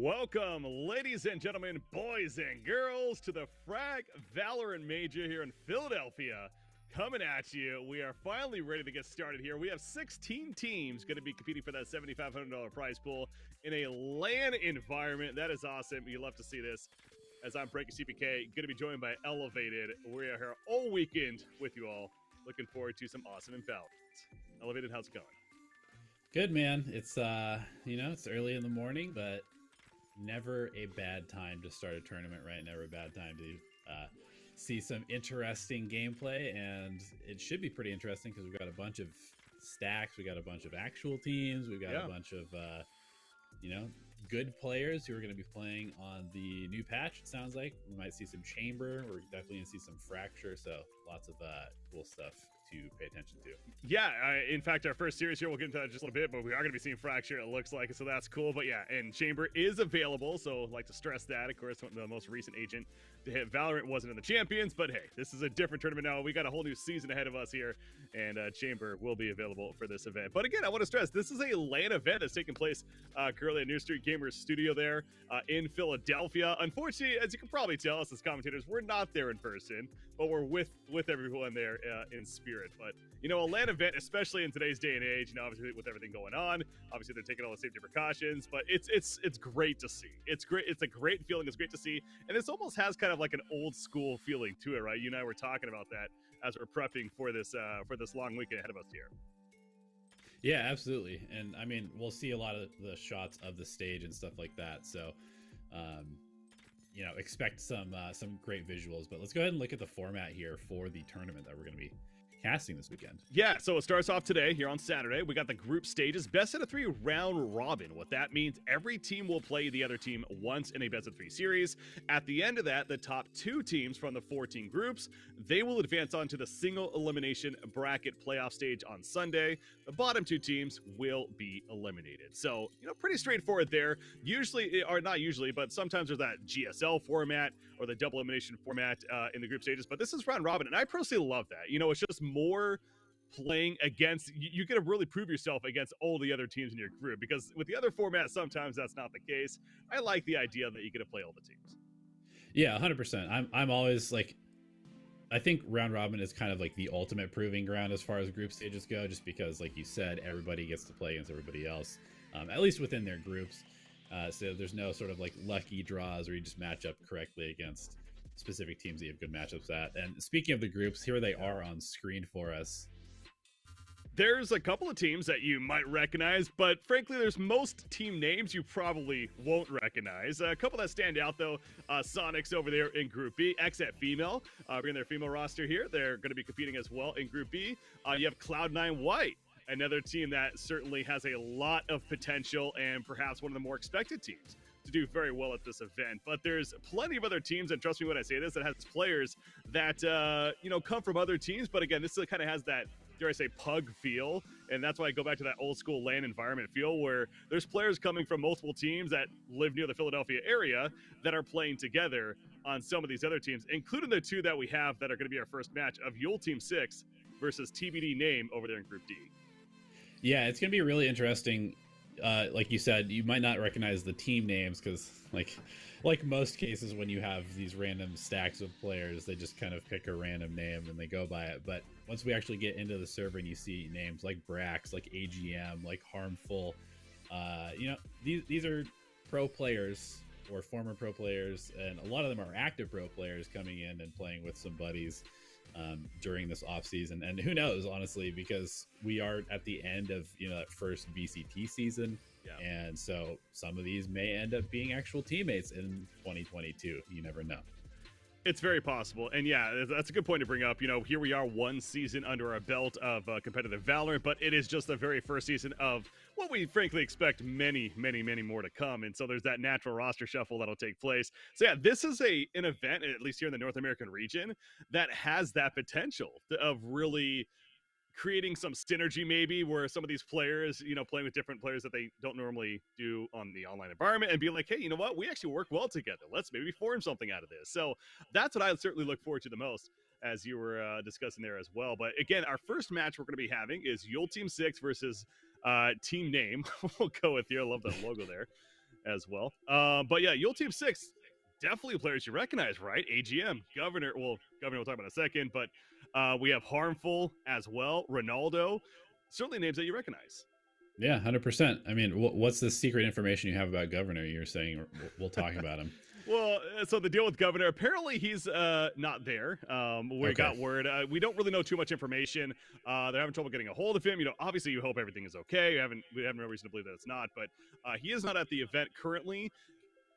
Welcome, ladies and gentlemen, boys and girls, to the Frag VALORANT Major here in Philadelphia. Coming at you, we are finally ready to get started here. We have 16 teams going to be competing for that $7,500 prize pool in a LAN environment. That is awesome. You love to see this. As I'm Breaking CPK, going to be joined by Elevated. We are here all weekend with you all. Looking forward to some awesome Valorant. Elevated, how's it going? Good, man. It's it's early in the morning, but never a bad time to start a tournament, right? Never a bad time to see some interesting gameplay, and it should be pretty interesting because we've got a bunch of stacks, we got a bunch of actual teams, we've got a bunch of good players who are going to be playing on the new patch. It sounds like we might see some chamber. We're definitely going to see some fracture, so lots of cool stuff to pay attention to. Yeah, in fact, our first series here, we'll get into that in just a little bit, but we are going to be seeing fracture, it looks like, so that's cool. But yeah, and chamber is available, so I'd like to stress that. Of course, the most recent agent to hit Valorant wasn't in the champions, but hey, this is a different tournament now. We got a whole new season ahead of us here, and chamber will be available for this event. But again, I want to stress, this is a LAN event that's taking place currently at New Street Gamers studio there in Philadelphia. Unfortunately, as you can probably tell, us as commentators, we're not there in person, but we're with everyone there in spirit. But you know, a LAN event, especially in today's day and age, you know, obviously with everything going on, obviously they're taking all the safety precautions, but it's great to see. It's great. It's a great feeling. It's great to see, and this almost has kind of like an old school feeling to it, right? You and I were talking about that as we're prepping for this long weekend ahead of us here. Yeah, absolutely. And I mean, we'll see a lot of the shots of the stage and stuff like that. So, expect some great visuals. But let's go ahead and look at the format here for the tournament that we're going to be casting this weekend. Yeah, so it starts off today here on Saturday. We got the group stages, best out of 3 round robin. What that means, every team will play the other team once in a best of 3 series. At the end of that, the top 2 teams from the 14 groups, they will advance on to the single elimination bracket playoff stage on Sunday. The bottom 2 teams will be eliminated. So, pretty straightforward there. Usually, or not usually, but sometimes there's that GSL format or the double elimination format in the group stages. But this is round robin, and I personally love that. It's just more playing against, you get to really prove yourself against all the other teams in your group, because with the other format, sometimes that's not the case. I like the idea that you get to play all the teams. Yeah, 100%. I'm always like, I think round robin is kind of like the ultimate proving ground as far as group stages go, just because, like you said, everybody gets to play against everybody else, at least within their groups. So there's no sort of like lucky draws where you just match up correctly against specific teams that you have good matchups at. And speaking of the groups, here they are on screen for us. There's a couple of teams that you might recognize, but frankly, there's most team names you probably won't recognize. A couple that stand out, though, Sonics over there in Group B, XF Female, bringing their female roster here. They're going to be competing as well in Group B. You have Cloud9 White, another team that certainly has a lot of potential and perhaps one of the more expected teams to do very well at this event. But there's plenty of other teams, and trust me when I say this, that has players that come from other teams. But again, this kind of has that, dare I say, pug feel, and that's why I go back to that old school LAN environment feel, where there's players coming from multiple teams that live near the Philadelphia area that are playing together on some of these other teams, including the 2 that we have that are going to be our first match of Juul Team 6 versus TBD Name over there in Group D. Yeah, it's going to be really interesting. Like you said, you might not recognize the team names because, like most cases, when you have these random stacks of players, they just kind of pick a random name and they go by it. But once we actually get into the server and you see names like Brax, like AGM, like Harmful, these are pro players or former pro players, and a lot of them are active pro players coming in and playing with some buddies during this off season. And who knows, honestly, because we are at the end of that first VCT season, and so some of these may end up being actual teammates in 2022. You never know. It's very possible. And yeah, that's a good point to bring up. Here we are, 1 season under our belt of competitive Valorant, but it is just the very first season of what we frankly expect many, many, many more to come. And so there's that natural roster shuffle that'll take place. So yeah, this is an event, at least here in the North American region, that has that potential of really creating some synergy, maybe, where some of these players, playing with different players that they don't normally do on the online environment, and be like, hey, you know what? We actually work well together. Let's maybe form something out of this. So that's what I certainly look forward to the most, as you were discussing there as well. But again, our first match we're going to be having is Juul Team 6 versus Team Name. We'll go with you. I love that logo there. as well. But yeah, Yule Team 6, definitely players you recognize, right? AGM, Governor. Well, Governor we'll talk about in a second, but we have Harmful as well. Ronaldo, certainly names that you recognize. Yeah, 100%. I mean, what's the secret information you have about Governor? You're saying we'll talk about him. Well, so the deal with Governor, apparently he's not there. We got word. We don't really know too much information. They're having trouble getting a hold of him. You know, obviously you hope everything is okay. We have no reason to believe that it's not, but he is not at the event currently.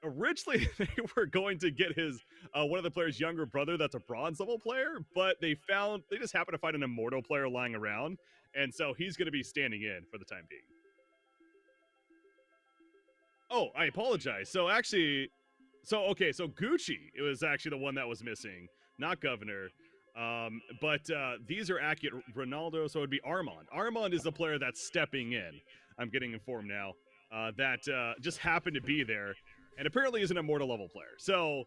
Originally, they were going to get his one of the players' younger brother that's a bronze level player, but they just happened to find an immortal player lying around, and so he's going to be standing in for the time being. Oh, I apologize. So actually, so Gucci, it was actually the one that was missing, not Governor. But these are accurate. Ronaldo, so it would be Armand. Armand is the player that's stepping in. I'm getting informed now that just happened to be there, and apparently is an immortal level player. So,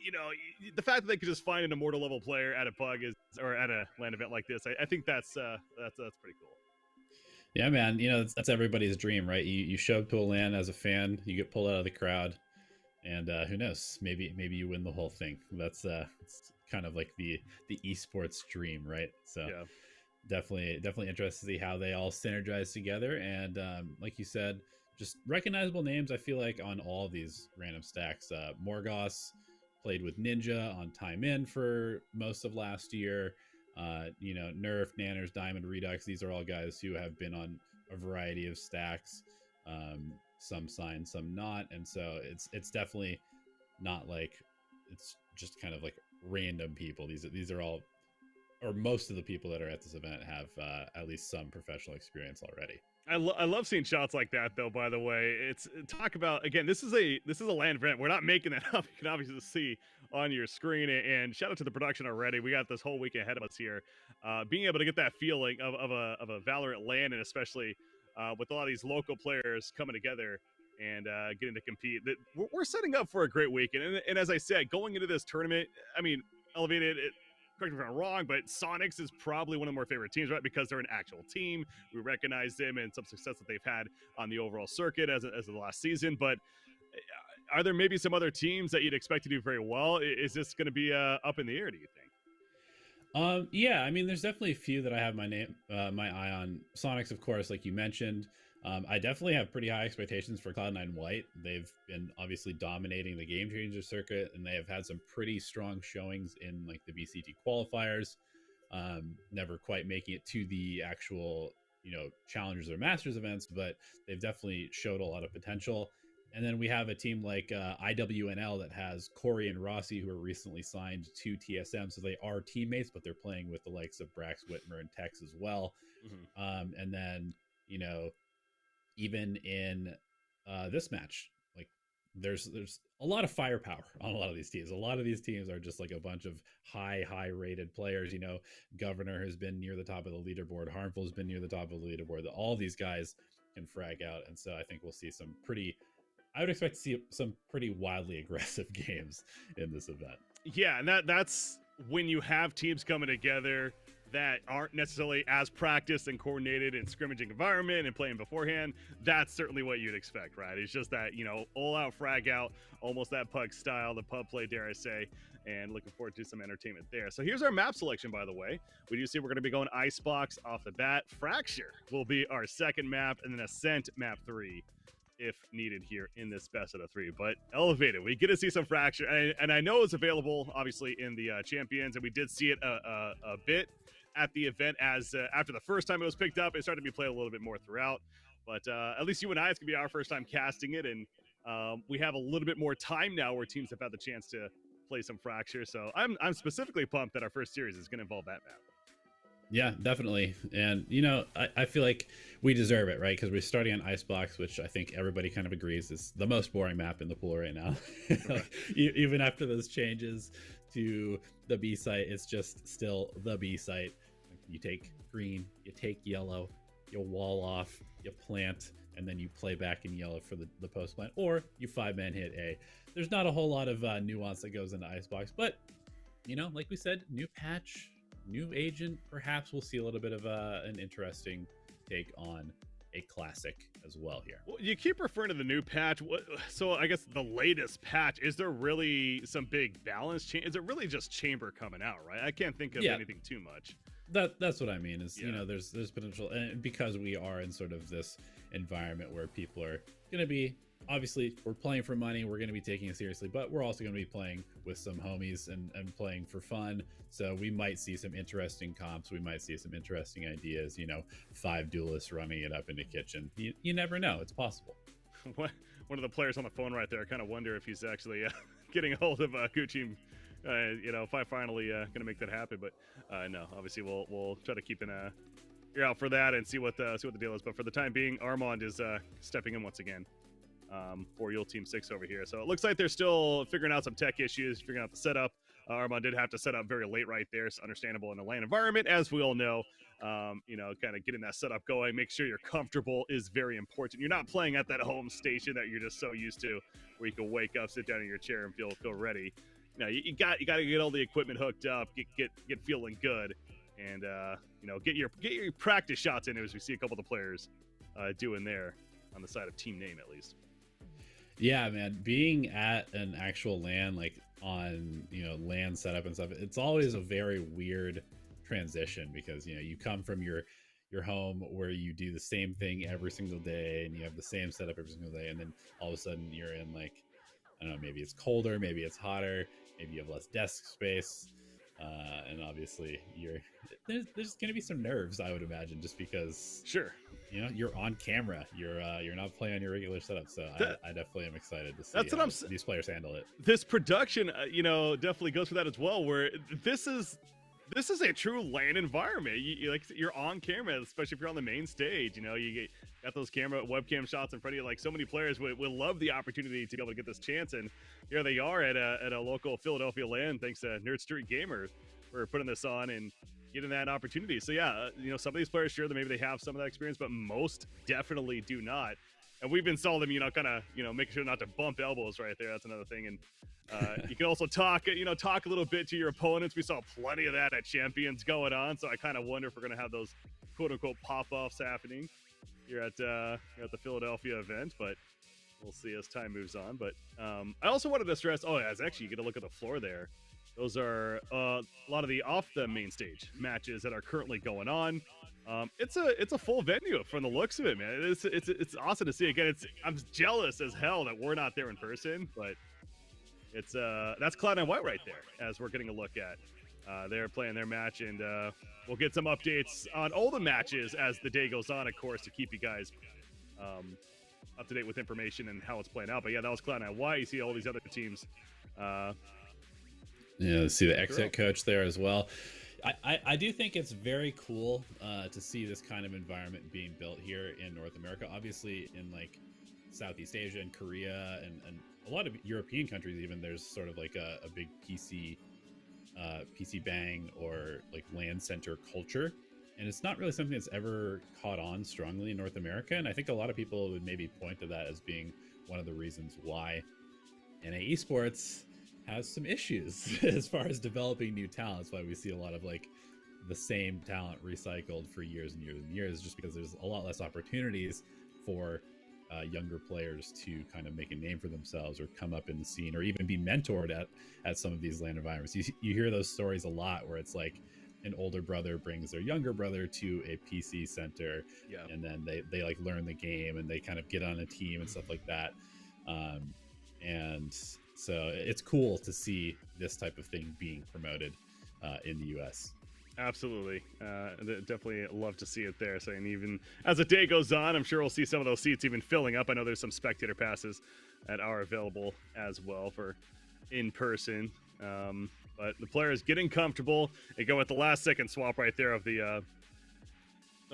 you know, the fact that they could just find an immortal level player at a pug or at a LAN event like this, I think that's pretty cool. Yeah, man. You know, that's everybody's dream, right? You show up to a LAN as a fan, you get pulled out of the crowd, and who knows? Maybe you win the whole thing. That's it's kind of like the esports dream, right? So yeah. Definitely interested to see how they all synergize together. And like you said, just recognizable names. I feel like on all these random stacks, Morgos played with Ninja on Time In for most of last year. You know, Nerf, Nanners, Diamond, Redux. These are all guys who have been on a variety of stacks. Some signed, some not, and so it's definitely not like it's just kind of like random people. These are all, or most of the people that are at this event have at least some professional experience already. I love seeing shots like that, though. By the way, it's talk about again. This is a LAN event. We're not making that up. You can obviously see on your screen. And shout out to the production already. We got this whole week ahead of us here. Being able to get that feeling of a Valorant LAN, and especially with a lot of these local players coming together and getting to compete. We're setting up for a great weekend. And as I said, going into this tournament, I mean, Elevated. Correct me if I'm wrong, but Sonics is probably one of the more favorite teams, right? Because they're an actual team. We recognize them and some success that they've had on the overall circuit as of the last season. But are there maybe some other teams that you'd expect to do very well? Is this going to be up in the air, do you think? Yeah, I mean, there's definitely a few that I have my eye on. Sonics, of course, like you mentioned. I definitely have pretty high expectations for Cloud9 White. They've been obviously dominating the Game Changer circuit, and they have had some pretty strong showings in like the BCT qualifiers. Never quite making it to the actual, you know, Challengers or Masters events, but they've definitely showed a lot of potential. And then we have a team like IWNL that has Corey and Rossi, who are recently signed to TSM. So they are teammates, but they're playing with the likes of Brax, Whitmer, and Tex as well. Mm-hmm. And then, you know, even in this match, like there's a lot of firepower on a lot of these teams. A lot of these teams are just like a bunch of high rated players. You know, Governor has been near the top of the leaderboard. Harmful has been near the top of the leaderboard. All these guys can frag out. And so I think we'll see I would expect to see some pretty wildly aggressive games in this event. Yeah, and that's when you have teams coming together that aren't necessarily as practiced and coordinated in scrimmaging environment and playing beforehand. That's certainly what you'd expect, right? It's just that, you know, all out frag out, almost that pug style, the pub play, dare I say, and looking forward to some entertainment there. So here's our map selection, by the way. We do see we're going to be going Icebox off the bat. Fracture will be our second map, and then Ascent map 3 if needed here in this best of 3. But Elevated, we get to see some Fracture, and I know it's available obviously in the Champions, and we did see it a bit at the event as after the first time it was picked up, it started to be played a little bit more throughout. But at least you and I, it's gonna be our first time casting it, and we have a little bit more time now where teams have had the chance to play some Fracture. So I'm specifically pumped that our first series is gonna involve that map. Yeah, definitely. And, you know, I feel like we deserve it, right? Because we're starting on Icebox, which I think everybody kind of agrees is the most boring map in the pool right now. Even after those changes to the B site, it's just still the B site. You take green, you take yellow, you wall off, you plant, and then you play back in yellow for the post plant, or you 5-man hit A. There's not a whole lot of nuance that goes into Icebox, but, you know, like we said, new patch, new agent, perhaps we'll see a little bit of an interesting take on a classic as well here. Well, you keep referring to the new patch. So I guess the latest patch, is there really some big balance change? Is it really just Chamber coming out, right? I can't think of anything too much. That's what I mean is, you know, there's potential, and because we are in sort of this environment where people are going to be, obviously we're playing for money, we're going to be taking it seriously, but we're also going to be playing with some homies and playing for fun. So we might see some interesting comps. We might see some interesting ideas, you know, 5 duelists running it up into kitchen. You never know. It's possible. One of the players on the phone right there, I kind of wonder if he's actually getting a hold of Gucci. You know, if I finally gonna make that happen, but no, obviously we'll try to keep an ear out for that and see what the deal is. But for the time being, Armand is stepping in once again for Juul Team 6 over here. So it looks like they're still figuring out some tech issues, figuring out the setup. Armand did have to set up very late right there. It's understandable in the LAN environment, as we all know. You know, kind of getting that setup going, make sure you're comfortable is very important. You're not playing at that home station that you're just so used to, where you can wake up, sit down in your chair, and feel ready. You know, you got to get all the equipment hooked up, get feeling good, and you know, get your practice shots in, as we see a couple of the players doing there on the side of Team Name, at least. Yeah, man, being at an actual LAN, like on, you know, LAN setup and stuff, it's always a very weird transition, because, you know, you come from your home where you do the same thing every single day and you have the same setup every single day, and then all of a sudden you're in, like, I don't know, maybe it's colder, maybe it's hotter, maybe you have less desk space, and obviously there's going to be some nerves, I would imagine, just because, sure, you know, you're on camera, you're not playing on your regular setup. So I definitely am excited to see that's how these players handle it. This production, you know, definitely goes for that as well, where this is a true LAN environment. You're on camera, especially if you're on the main stage. You know, you got those webcam shots in front of you. Like, so many players would love the opportunity to be able to get this chance, and here they are at a local Philadelphia LAN, thanks to Nerd Street Gamer for putting this on and getting that opportunity. So yeah, you know, some of these players, sure, that maybe they have some of that experience, but most definitely do not. And we've been telling them, you know, kind of, you know, making sure not to bump elbows right there. That's another thing. And you can also talk a little bit to your opponents. We saw plenty of that at Champions going on. So I kind of wonder if we're going to have those quote unquote pop-offs happening here at the Philadelphia event, but we'll see as time moves on. But I also wanted to stress, as actually you get a look at the floor there. Those are a lot of the off the main stage matches that are currently going on. It's a full venue from the looks of it, man. It's awesome to see. Again, I'm jealous as hell that we're not there in person, but it's that's Cloud9 White right there, as we're getting a look at. They're playing their match, and we'll get some updates on all the matches as the day goes on, of course, to keep you guys up to date with information and how it's playing out. But yeah, that was Cloud9 White. You see all these other teams. Yeah, see the exit coach there as well. I do think it's very cool to see this kind of environment being built here in North America. Obviously, in like Southeast Asia and Korea and a lot of European countries, even, there's sort of like a big PC bang or like LAN center culture, and it's not really something that's ever caught on strongly in North America. And I think a lot of people would maybe point to that as being one of the reasons why NA Esports has some issues as far as developing new talent. That's why we see a lot of like the same talent recycled for years and years and years, just because there's a lot less opportunities for younger players to kind of make a name for themselves or come up in the scene or even be mentored at some of these LAN environments. You hear those stories a lot where it's like an older brother brings their younger brother to a PC center, and then they like learn the game and they kind of get on a team and stuff like that. And so it's cool to see this type of thing being promoted in the US. Absolutely. Definitely love to see it there. So, and even as the day goes on, I'm sure we'll see some of those seats even filling up. I know there's some spectator passes that are available as well for in person. But the players getting comfortable. They go with the last second swap right there of the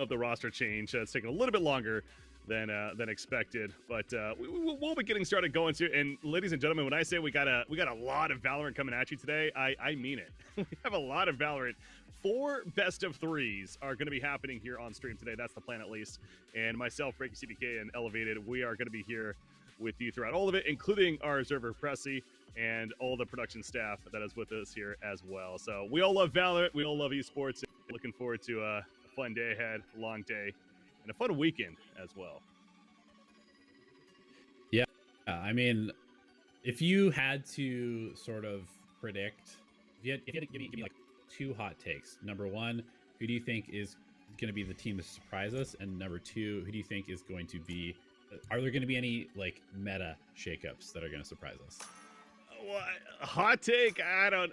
roster change. It's taking a little bit longer than expected, but we'll be getting started going soon. And ladies and gentlemen, when I say we got a lot of Valorant coming at you today, I mean it. We have a lot of Valorant. 4 best of 3s are going to be happening here on stream today. That's the plan, at least. And myself, Breaking CBK, and Elevated, we are going to be here with you throughout all of it, including our observer Pressy and all the production staff that is with us here as well. So we all love Valorant. We all love esports. Looking forward to a fun day ahead, long day and a fun weekend as well. Yeah, I mean, if you had to sort of predict, if you had to give me like 2 hot takes. Number 1, who do you think is going to be the team to surprise us? And number 2, who do you think is going to be, are there going to be any like meta shakeups that are going to surprise us? Well, hot take, I don't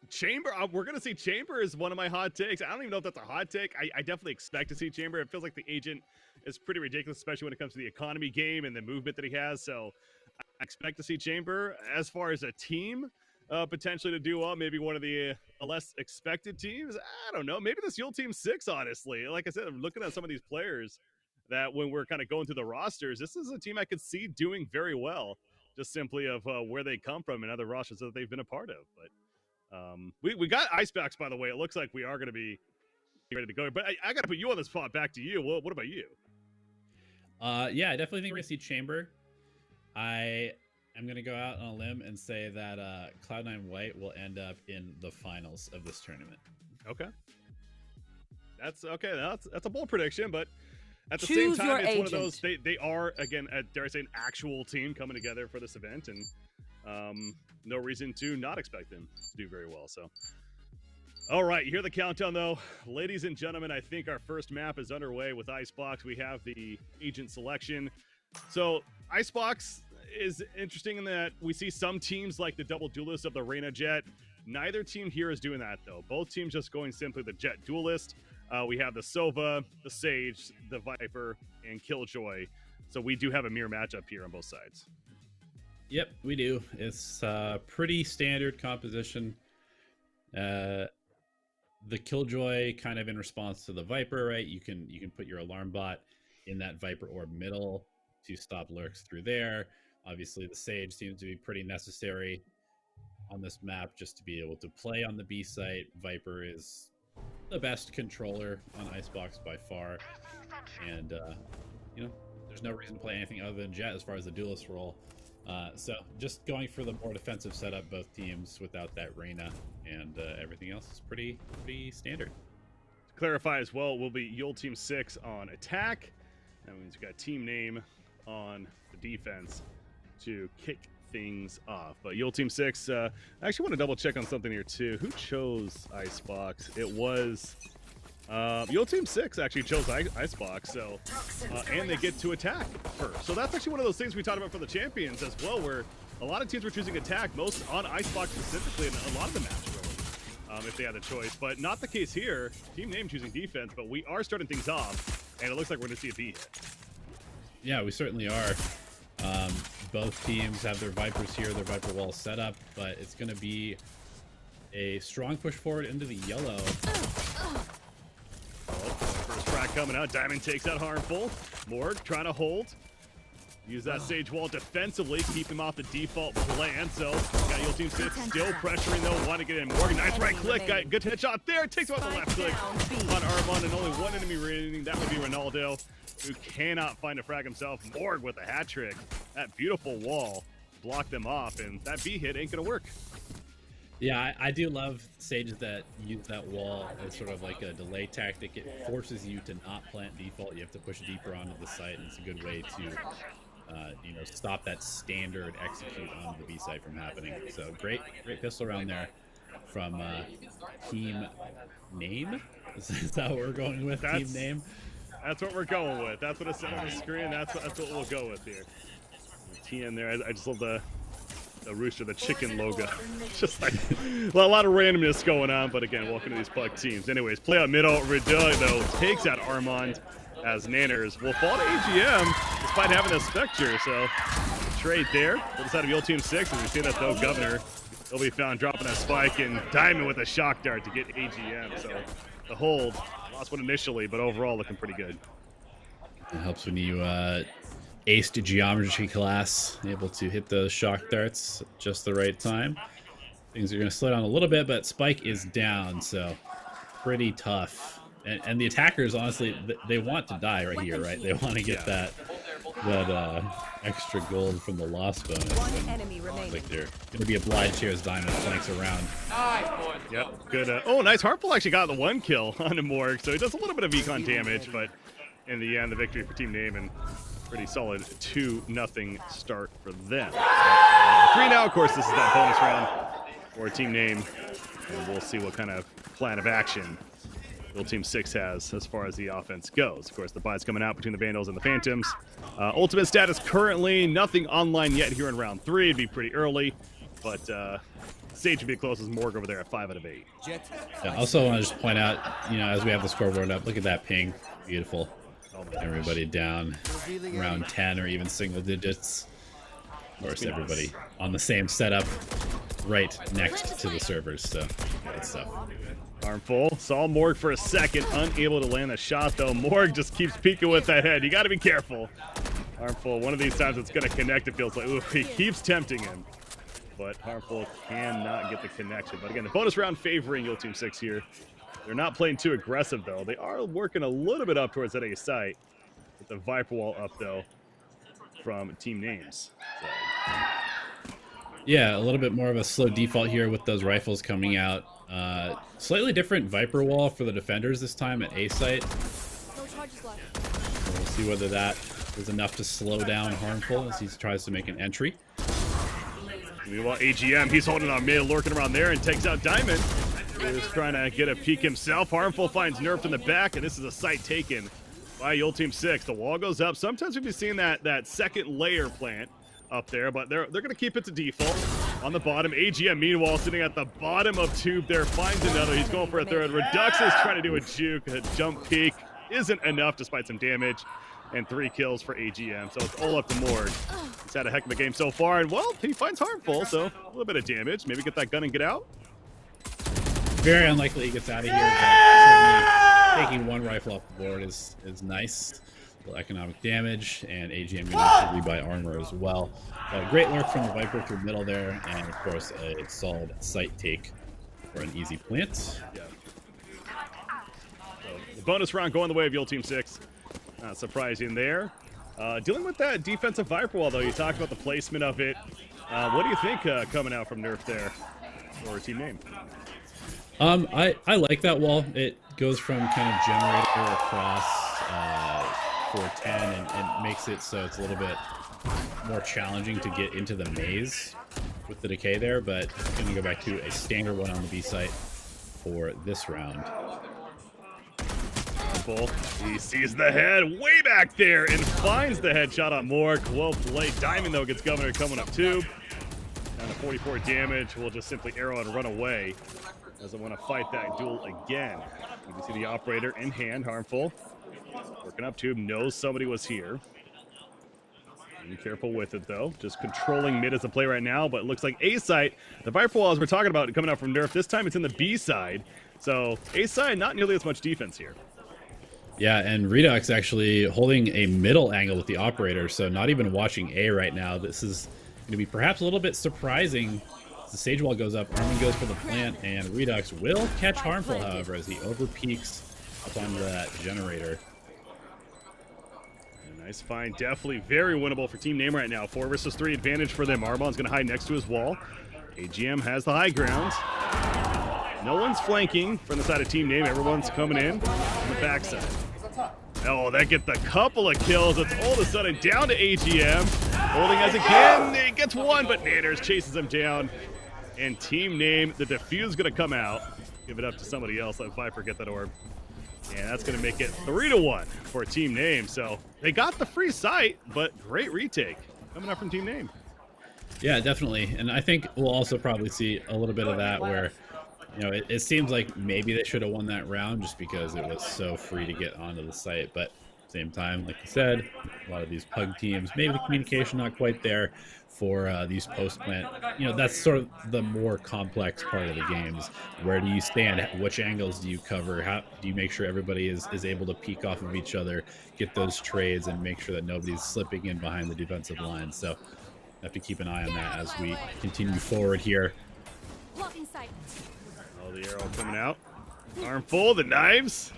Chamber, we're going to see Chamber is one of my hot takes. I don't even know if that's a hot take. I definitely expect to see Chamber. It feels like the agent is pretty ridiculous, especially when it comes to the economy game and the movement that he has. So I expect to see Chamber. As far as a team, potentially to do well, maybe one of the less expected teams. I don't know. Maybe this Juul Team 6, honestly. Like I said, I'm looking at some of these players that when we're kind of going through the rosters, this is a team I could see doing very well. Just simply of where they come from and other rosters that they've been a part of. But we got Icebox, by the way. It looks like we are going to be ready to go. But I got to put you on the spot. Back to you. What about you? Yeah, I definitely think we're going to see Chamber. I am going to go out on a limb and say that Cloud9 White will end up in the finals of this tournament. Okay. That's okay. That's a bold prediction, but at the same time, it's one of those, they are, again, dare I say, an actual team coming together for this event, and no reason to not expect them to do very well. So, all right, you hear the countdown, though. Ladies and gentlemen, I think our first map is underway with Icebox. We have the agent selection. So, Icebox is interesting in that we see some teams like the double duelist of the Reyna Jet. Neither team here is doing that, though. Both teams just going simply the Jet duelist. We have the Sova, the Sage, the Viper, and Killjoy. So we do have a mirror matchup here on both sides. Yep, we do. It's pretty standard composition. The Killjoy kind of in response to the Viper, right? You can put your alarm bot in that Viper orb middle to stop lurks through there. Obviously, the Sage seems to be pretty necessary on this map just to be able to play on the B site. Viper is the best controller on Icebox by far, and there's no reason to play anything other than Jet as far as the duelist role. So just going for the more defensive setup, both teams without that Reyna, and everything else is pretty standard. To clarify as well, we'll be Juul Team 6 on attack. That means we've got team name on the defense to kick things off. But Juul Team 6, I actually want to double check on something here too. Who chose Icebox? It was Juul Team 6 actually chose Icebox, so and they get to attack first. So that's actually one of those things we talked about for the champions as well, where a lot of teams were choosing attack, most on Icebox specifically, and a lot of the maps really, if they had the choice. But not the case here. Team name choosing defense, but we are starting things off, and it looks like we're going to see a B hit. Yeah, we certainly are. Both teams have their Vipers here, their Viper wall set up, but it's going to be a strong push forward into the yellow. First frag coming out. Diamond takes out Harmful. Morg trying to hold. Use that Sage wall defensively, keep him off the default plan. So, got Juul Team 6 still pressuring though, want to get in. Morgan, nice right click. Got good headshot there. Takes him out the left click on Armand, and only one enemy remaining. That would be Ronaldo, who cannot find a frag himself. Morg with a hat trick. That beautiful wall blocked them off, and that B hit ain't gonna work. Yeah, I do love Sages that use that wall as sort of like a delay tactic. It forces you to not plant default. You have to push deeper onto the site, and it's a good way to stop that standard execute onto the B site from happening. So great pistol round there from Team Name. Is that what we're going with? Team Name? That's what we're going with. That's what it said on the screen. That's what we'll go with here. TN there. I just love the rooster, the chicken logo. Just like a lot of randomness going on, but again, welcome to these Puck teams. Anyways, play out middle. Riddle, though, takes out Armand as Nanners will fall to AGM despite having a Spectre. So, trade there for the side of Juul Team 6. As we see that, though, Governor will be found dropping a spike, and Diamond with a shock dart to get AGM. So, the hold, lost one initially, but overall looking pretty good. It helps when you aced geometry class, able to hit those shock darts at just the right time. Things are going to slow down a little bit, but Spike is down, so pretty tough. And the attackers, honestly, they want to die right here, right? They want to get that extra gold from the loss bonus. Like they're going to be obliged here as Diamond flanks around. Yep, good. Oh, nice. Harmful actually got the 1 kill on the Morg, so he does a little bit of econ damage, but in the end, the victory for Team Name, and pretty solid 2-0 start for them. 3 now, of course, this is that bonus round for Team Name, and we'll see what kind of plan of action Team 6 has as far as the offense goes. Of course, the buy's coming out between the Vandals and the Phantoms. Ultimate status currently, nothing online yet here in round 3. It'd be pretty early, but Sage would be close as Morg over there at 5 out of 8. Yeah, also want to just point out, as we have the scoreboard up, look at that ping. Beautiful. Everybody down around 10 or even single digits. Of course, everybody on the same setup right next to the servers, so good stuff. Harmful. Saw Morg for a second, unable to land a shot though. Morg just keeps peeking with that head. You got to be careful. Harmful. One of these times it's going to connect. It feels like. Ooh, he keeps tempting him, but Harmful cannot get the connection. But again, the bonus round favoring Team 6 here. They're not playing too aggressive though. They are working a little bit up towards that A site. With the Viper wall up though from Team Names. So. Yeah, a little bit more of a slow default here with those rifles coming out. Slightly different Viper wall for the defenders this time at A site. No charges left. We'll see whether that is enough to slow down Harmful as he tries to make an entry. Meanwhile, AGM, he's holding on mid, lurking around there, and takes out Diamond. He's trying to get a peek himself. Harmful finds Nerfed in the back, and this is a site taken by Team 6. The wall goes up. Sometimes we've been seeing that second layer plant up there, but they're going to keep it to default. On the bottom, AGM, meanwhile, sitting at the bottom of tube there, finds another. He's going for a third. Redux is trying to do a juke. A jump peek isn't enough despite some damage. And 3 kills for AGM, so it's all up to Morg. He's had a heck of a game so far, and well, he finds Harmful, so a little bit of damage. Maybe get that gun and get out. Very unlikely he gets out of here, but certainly taking 1 rifle off the board is nice. A little economic damage, and AGM needs to rebuy armor as well. Great lurk from the Viper through middle there, and of course a solid site take for an easy plant. Yeah. So the bonus round going the way of Team 6. Not surprising there. Dealing with that defensive Viper wall, though, you talked about the placement of it. What do you think coming out from Nerf there for Team Name? I like that wall. It goes from kind of generator across 410 and makes it so it's a little bit more challenging to get into the maze with the decay there, but it's going to go back to a standard one on the B site for this round. He sees the head way back there and finds the headshot on Morg. Well played. Diamond, though, gets Governor coming up tube. Down to 44 damage. Will just simply arrow and run away. Doesn't want to fight that duel again. You can see the operator in hand, Harmful. Working up tube, knows somebody was here. Be careful with it, though. Just controlling mid as a play right now, but it looks like A site. The Viper wall, as we're talking about, coming out from Nerf. This time it's in the B side. So A side, not nearly as much defense here. Yeah, and Redux actually holding a middle angle with the operator, so not even watching A right now. This is going to be perhaps a little bit surprising. As the sage wall goes up, Armin goes for the plant, and Redux will catch Harmful, however, as he over-peaks up onto that generator. A nice find, definitely very winnable for Team Name right now. 4 versus 3 advantage for them. Arbon's going to hide next to his wall. AGM has the high ground. No one's flanking from the side of Team Name. Everyone's coming in on the backside. Oh, that gets a couple of kills. It's all of a sudden down to AGM. Holding as it can. He gets 1, but Nanners chases him down. And Team Name, the defuse going to come out. Give it up to somebody else. Let Viper get that orb. And that's going to make it 3-1 for Team Name. So they got the free sight, but great retake coming up from Team Name. Yeah, definitely. And I think we'll also probably see a little bit of that where, it seems like maybe they should have won that round just because it was so free to get onto the site. But at the same time, like you said, a lot of these pug teams, maybe the communication not quite there for these post-plant. That's sort of the more complex part of the games. Where do you stand? Which angles do you cover? How do you make sure everybody is able to peek off of each other, get those trades, and make sure that nobody's slipping in behind the defensive line? So have to keep an eye on that as we continue forward here. Blocking sight. Oh, the arrow coming out. Arm full, the knives.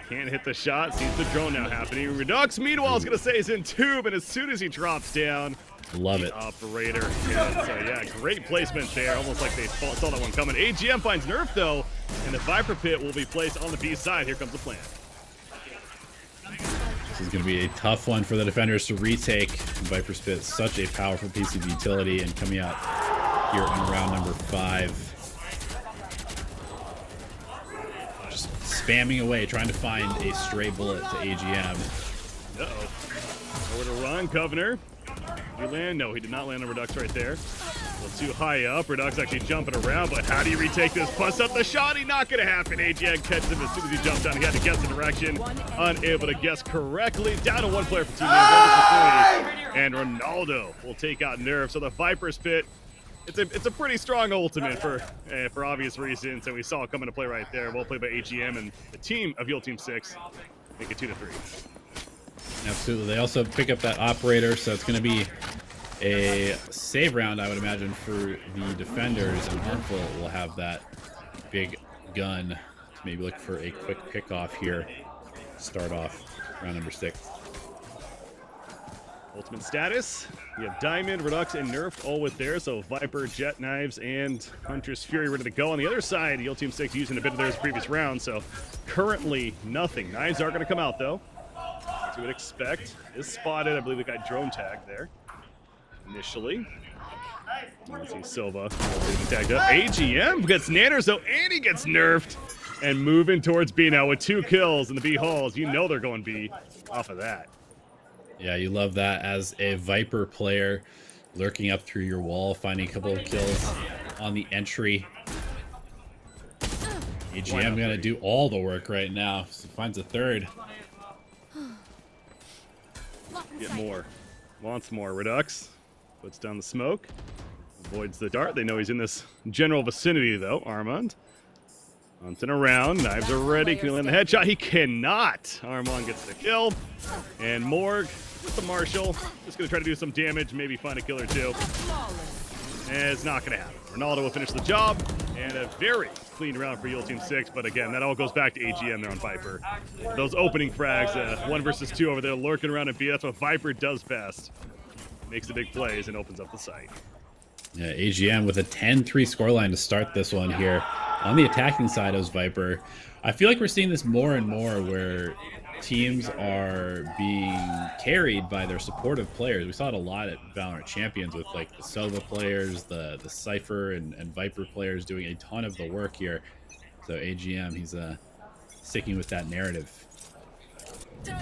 Can't hit the shot. Sees the drone now happening. Redux, meanwhile, is going to say he's in tube, and as soon as he drops down, love it. Operator. Yeah, so yeah, great placement there. Almost like they saw that one coming. AGM finds Nerf, though, and the Viper pit will be placed on the B side. Here comes the plan. This is going to be a tough one for the defenders to retake. Viper Spit, such a powerful piece of utility, and coming out here in round number 5. Just spamming away, trying to find a stray bullet to AGM. Uh-oh. Over to run, Governor. Did he land? No, he did not land on Redux right there. A little too high up. Redux actually jumping around, but how do you retake this? Plus up the shot. Not going to happen. AGM catches him as soon as he jumps down. He had to guess the direction. Unable to guess correctly. Down to 1 player for Team Name. And Ronaldo will take out Nerf. So the Viper Spit, it's a pretty strong ultimate for obvious reasons, and we saw it come into play right there. Well played by AGM and the team of YUL Team 6. Make it 2-3. Absolutely. They also pick up that operator, so it's going to be a save round, I would imagine, for the defenders, and Harmful will have that big gun to maybe look for a quick pick-off here. Start off round number 6. Ultimate status. You have Diamond, Redux, and Nerfed all with there. So Viper, Jet Knives, and Hunter's Fury ready to go. On the other side, YUL Team 6 using a bit of theirs previous round. So currently nothing. Knives are going to come out though. As you would expect. Is spotted. I believe the guy drone tagged there initially. Let's see Silva tagged up. AGM gets Nanners though, and he gets nerfed. And moving towards B now with 2 kills in the B halls. You know they're going B off of that. Yeah, you love that as a Viper player, lurking up through your wall, finding a couple of kills on the entry. AGM gonna do all the work right now. So finds a 3rd. Get more. Wants more. Redux puts down the smoke. Avoids the dart. They know he's in this general vicinity though. Armand hunting around. Knives are ready. Can he land the headshot? He cannot. Armand gets the kill. And Morg with the Marshall. Just going to try to do some damage. Maybe find a kill or 2. And it's not going to happen. Ronaldo will finish the job. And a very clean round for YUL Team 6. But again, that all goes back to AGM there on Viper. Those opening frags, 1 versus 2 over there lurking around in B. That's what Viper does best. Makes the big plays and opens up the site. Yeah, AGM with a 10-3 scoreline to start this one here. On the attacking side of Viper, I feel like we're seeing this more and more where teams are being carried by their supportive players. We saw it a lot at Valorant Champions with like the Sova players, the Cypher and Viper players doing a ton of the work here. So AGM, he's sticking with that narrative. Oh,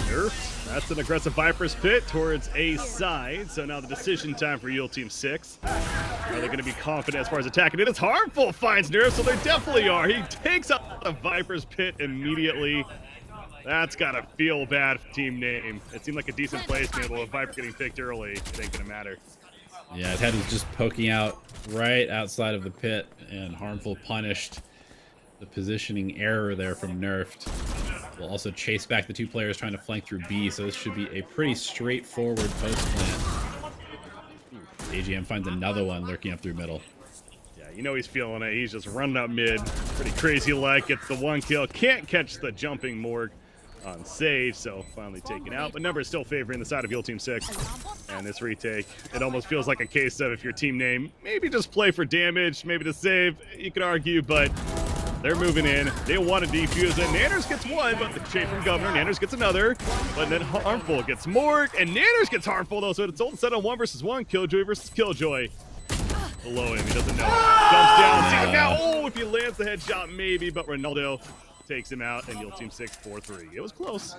Nerf. That's an aggressive Viper's Pit towards A side. So now the decision time for YUL Team 6. Are they going to be confident as far as attacking it? It's Harmful finds Nerf, so they definitely are. He takes out the Viper's Pit immediately. That's got to feel bad for Team Name. It seemed like a decent placement, but with Viper getting picked early, it ain't going to matter. Yeah, his head was just poking out right outside of the pit, and Harmful punished the positioning error there from Nerfed. Will also chase back the 2 players trying to flank through B, so this should be a pretty straightforward post plant. AGM finds another one lurking up through middle. Yeah, you know he's feeling it. He's just running up mid. Pretty crazy like. Gets the 1 kill. Can't catch the jumping Morg on Sage, so finally taken out. But number is still favoring the side of YUL Team 6. And this retake, it almost feels like a case of if your team name, maybe just play for damage, maybe to save. You could argue, but they're moving in. They want to defuse it. Nanners gets 1, but the chain from Governor. Nanners gets another. But then Harmful gets Morg, and Nanners gets Harmful, though. So it's all set on 1 versus 1. Killjoy versus Killjoy. Below him. He doesn't know. Jumps down. See him now. Oh, if he lands the headshot, maybe. But Ronaldo takes him out, and YUL Team 6 4-3. It was close.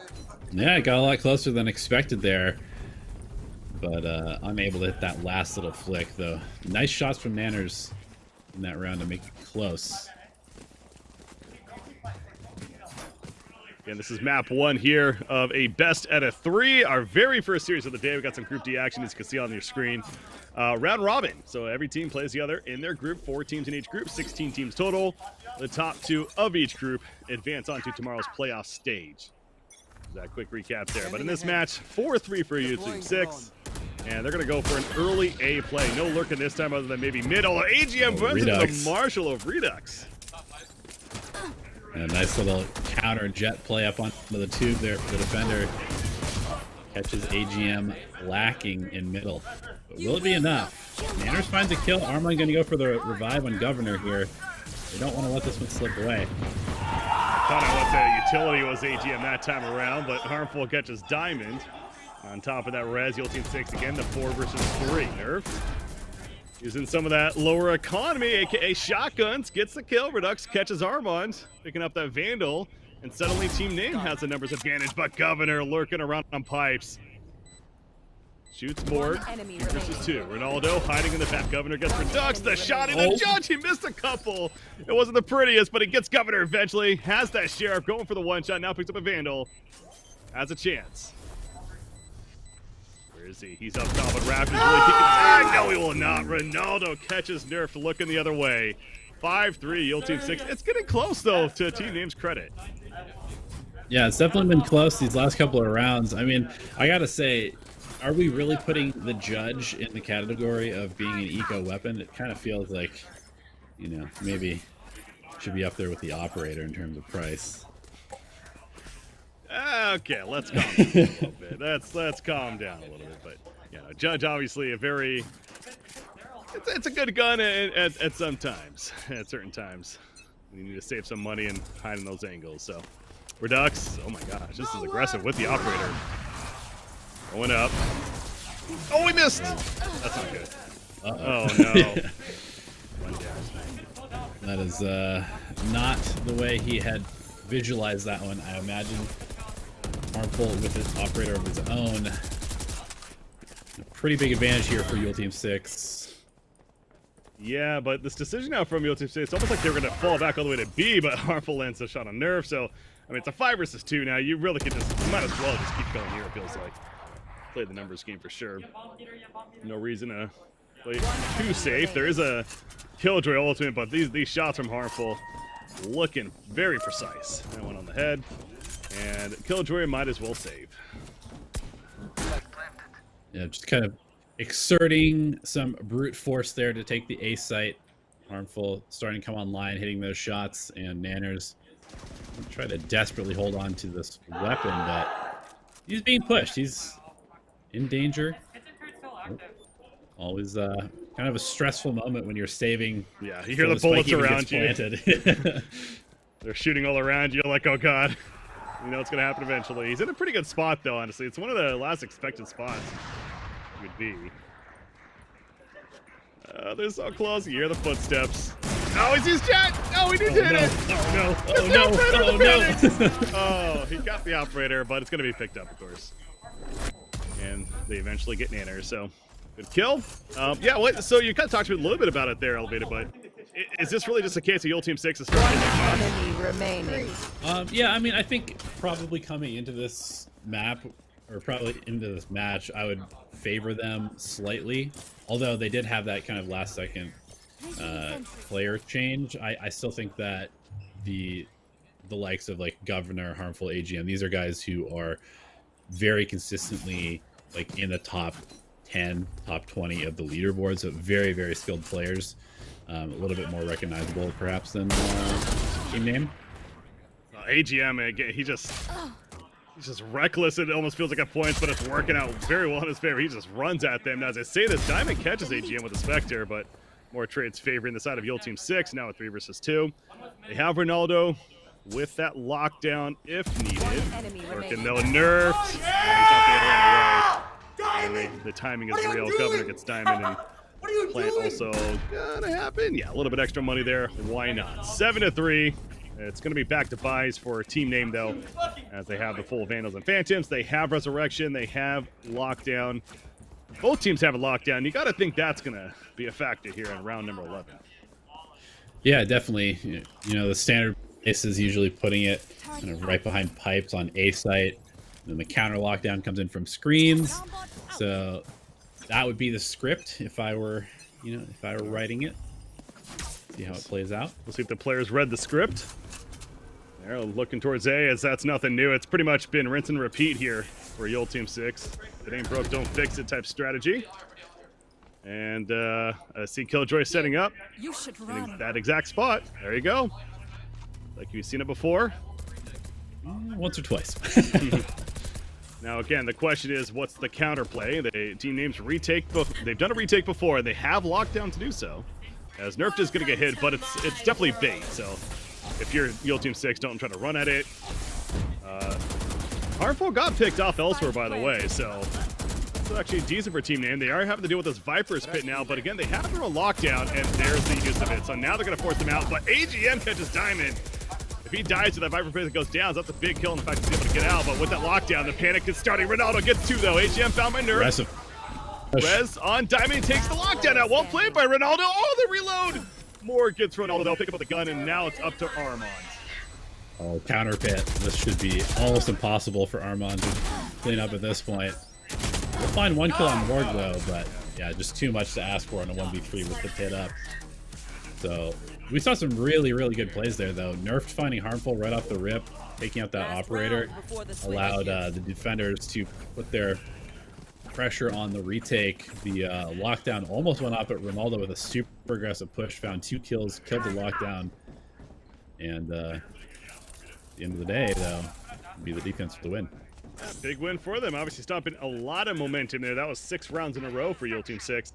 Yeah, it got a lot closer than expected there. But unable to hit that last little flick, though. Nice shots from Nanners in that round to make it close. And this is map 1 here of a best out of 3. Our very first series of the day. We got some Group D action, as you can see on your screen. Round robin. So every team plays the other in their group. 4 teams in each group. 16 teams total. The top 2 of each group advance onto tomorrow's playoff stage. That quick recap there. But in this match, 4-3 for YUL Team 6. And they're going to go for an early A play. No lurking this time other than maybe mid. Although AGM runs into the Marshall of Redux. A nice little counter jet play up onto the tube there for the defender. Catches AGM lacking in middle. But will it be enough? Nanners finds a kill. Armand going to go for the revive on Governor here. They don't want to let this one slip away. Thought out what the utility was AGM that time around, but Harmful catches Diamond. On top of that, Res, Yule Team 6 again, the 4 versus 3. Nerf using some of that lower economy, aka shotguns, gets the kill. Redux catches Armand, picking up that Vandal, and suddenly Team Name has the numbers advantage, but Governor lurking around on pipes. Shoots more versus 2. Ronaldo hiding in the back. Governor gets Redux. The shot in the judge. He missed a couple. It wasn't the prettiest, but he gets Governor eventually. Has that Sheriff going for the one shot. Now picks up a Vandal. Has a chance. Where is he? He's up top, but Raptors really kicking. No, he will not. Ronaldo catches Nerf looking the other way. 5-3, Yule Team 6. It's getting close, though, to Team Name's credit. Yeah, it's definitely been close these last couple of rounds. I mean, I gotta say, are we really putting the judge in the category of being an eco weapon? It kind of feels like, you know, maybe should be up there with the operator in terms of price. Okay, let's calm down a little bit. Let's calm down a little bit. But you know, judge obviously a very it's a good gun at some times. At certain times, you need to save some money and hide in those angles. So Redux, oh my gosh, this is aggressive with the operator. Going up. Oh, he missed! That's not good. Oh, no. That is not the way he had visualized that one, I imagine. Harmful with his operator of his own. A pretty big advantage here for Yule Team 6. Yeah, but this decision now from Yule Team 6, it's almost like they were going to fall back all the way to B, but Harmful lands a shot on Nerf, so, I mean, it's a 5 versus 2 now. You really could just, you might as well just keep going here, it feels like. Play the numbers game for sure. No reason to play too safe. There is a Killjoy ultimate, but these shots from Harmful looking very precise. That one on the head, and Killjoy might as well save. Yeah, just kind of exerting some brute force there to take the A site. Harmful starting to come online, hitting those shots, and Nanners try to desperately hold on to this weapon, but he's being pushed. He's in danger. Always kind of a stressful moment when you're saving. Yeah, you hear the bullets around you. They're shooting all around you. You're like, oh god. You know it's going to happen eventually. He's in a pretty good spot, though, honestly. It's one of the last expected spots he would be. They're so close. You hear the footsteps. Oh, he's his jet! Oh, he did hit it! Oh, no. Oh, no. Oh, no. Oh, he got the operator, but it's going to be picked up, of course. And they eventually get Nanners, so good kill. Yeah, so you kind of talked to me a little bit about it there, Elevated, but is this really just a case of Yule Team 6 is starting to enemy remaining? Yeah, I mean, I think probably coming into this map, or probably into this match, I would favor them slightly. Although they did have that kind of last second player change, I still think that the likes of like Governor, Harmful, AGM, these are guys who are very consistently like in the top 10, top 20 of the leaderboard, so very, very skilled players. A little bit more recognizable perhaps than Team Name. AGM, again, he's just reckless. It almost feels like a point, but it's working out very well in his favor. He just runs at them. Now, as I say this, Diamond catches AGM with a Spectre, but more trades favoring the side of Yule Team 6, now at 3 versus 2. They have Ronaldo with that lockdown if needed. Working though, nerfed. The timing is real. Governor gets Diamond, and plant also gonna happen. Yeah, a little bit extra money there. Why not? 7-3. It's gonna be back to buys for Team Name though, as they have the full Vandals and Phantoms. They have Resurrection. They have Lockdown. Both teams have a lockdown. You got to think that's gonna be a factor here in round number 11. Yeah, definitely. You know, the standard is usually putting it kind of right behind pipes on A site. Then the counter lockdown comes in from screens. So that would be the script if I were, you know, if I were writing it. See how it plays out. We'll see if the players read the script. They're looking towards A, as that's nothing new. It's pretty much been rinse and repeat here for Yule Team 6. If it ain't broke, don't fix it type strategy. And I see Killjoy setting up in that exact spot. There you go. Like you've seen it before. Once or twice. Now again, the question is, what's the counterplay? The Team Names retake. They've done a retake before, and they have lockdown to do so. As Nerfed is going to get hit, but it's definitely bait. So if you're Yule Team 6, don't try to run at it. Harmful got picked off elsewhere, by the way, so it's actually decent for Team Name. They are having to deal with this Viper's Pit now, but again, they have their own lockdown, and there's the use of it. So now they're going to force them out, but AGM catches Diamond. If he dies to that Viper Pit that goes down, so that's a big kill in the fact he's able to get out, but with that lockdown, the panic is starting. Ronaldo gets 2, though. AGM found by Nerf. Aggressive. Rez on Diamond, takes the lockdown out. Well played by Ronaldo. Oh, the reload! More gets Ronaldo. They'll pick up the gun, and now it's up to Armand. Oh, counter pit. This should be almost impossible for Armand to clean up at this point. We'll find 1 kill on Morg though, but yeah, just too much to ask for in a 1v3 with the pit up. So we saw some really, really good plays there though. Nerfed finding Harmful right off the rip, taking out that operator, allowed the defenders to put their pressure on the retake. The lockdown almost went up, but Ronaldo with a super aggressive push found 2 kills, killed the lockdown, and at the end of the day, though, be the defense with the win. Big win for them. Obviously stopping a lot of momentum there. That was 6 rounds in a row for Yule Team 6.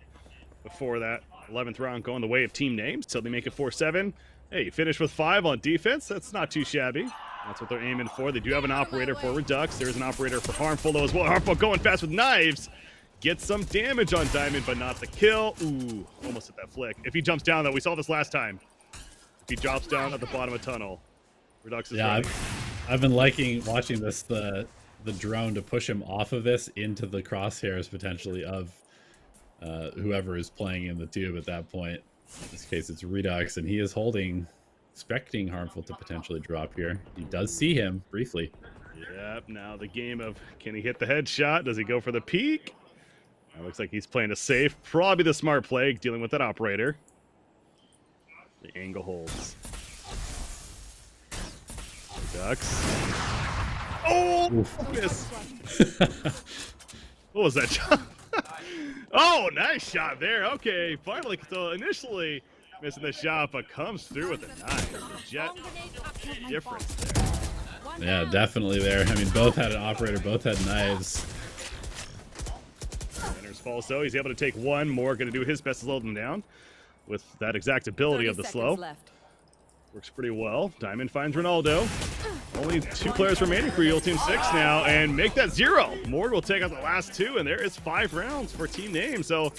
Before that, 11th round going the way of Team Names, so they make it 4-7. Hey, you finish with 5 on defense. That's not too shabby. That's what they're aiming for. They do have an operator for Redux. There's an operator for Harmful, though, as well. Harmful going fast with knives. Gets some damage on Diamond, but not the kill. Ooh, almost hit that flick. If he jumps down, though, we saw this last time. If he drops down at the bottom of tunnel, Redux is ready. I've been liking watching this, the drone to push him off of this into the crosshairs, potentially, of whoever is playing in the tube at that point. In this case, it's Redux, and he is holding, expecting Harmful to potentially drop here. He does see him briefly. Yep, now the game of can he hit the headshot? Does he go for the peek? It looks like he's playing a safe. Probably the smart play, dealing with that operator. The angle holds. Redux. Oh, miss. What was that shot? Oh, nice shot there. Okay, finally. So initially missing the shot, but comes through with a knife. Jet difference there. Yeah, definitely there. I mean, both had an operator, both had knives. Enters fall, so he's able to take 1 more. Going to do his best to slow them down with that exact ability of the slow. Left. Works pretty well. Diamond finds Ronaldo. Only 2 players remaining for Yule Team 6 now, and make that 0. Morg will take out the last 2, and there is 5 rounds for Team Name. So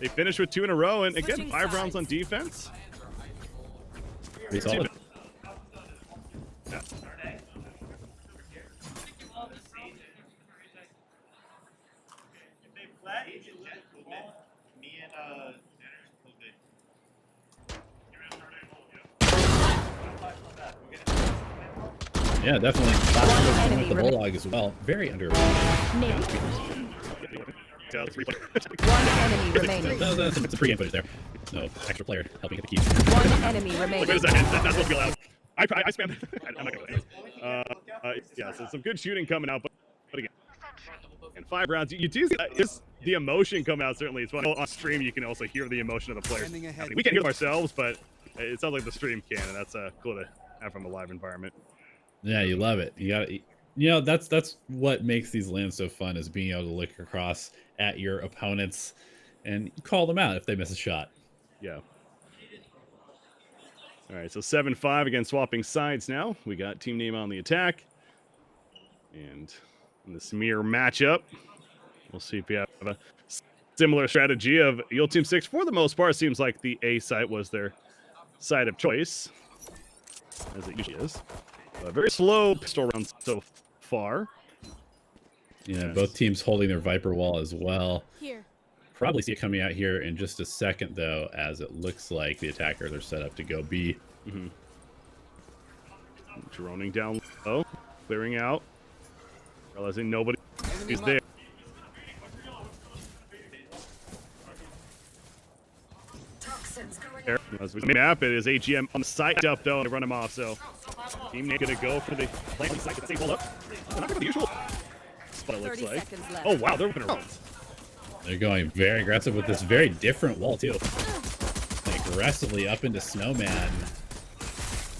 they finish with 2 in a row, and again, 5 rounds on defense. Pretty solid. Yeah. Yeah, definitely. Last with the Bulldog as well. Very underrated. Name. One enemy remaining. That's a pre-game footage there. No extra player helping hit the keys. One enemy remaining. Wait a second. That's supposed to be allowed. I spammed. I'm not gonna play. Yeah, so some good shooting coming out, but again, in 5 rounds, you do see is the emotion come out. Certainly, it's fun. On stream, you can also hear the emotion of the players. We can't hear them ourselves, but it sounds like the stream can, and that's cool to have from a live environment. Yeah, you love it. You got, that's what makes these lands so fun, is being able to look across at your opponents and call them out if they miss a shot. Yeah. All right, so 7-5 again, swapping sides now. We got Team Name on the attack. And in this mirror matchup, we'll see if we have a similar strategy of Yule Team 6. For the most part, seems like the A site was their side of choice, as it usually is. Very slow pistol round so far. Yeah, both teams holding their Viper wall as well. Here. Probably see it coming out here in just a second, though, as it looks like the attackers are set up to go B. Droning down low, clearing out, realizing nobody is there. As we map it, is AGM on the side up though, and run him off. So Team Name gonna go for the play on the side. Hold up. They're not gonna be the usual spot, it looks like. Oh wow, they're opening around. They're going very aggressive with this very different wall too. Aggressively up into Snowman.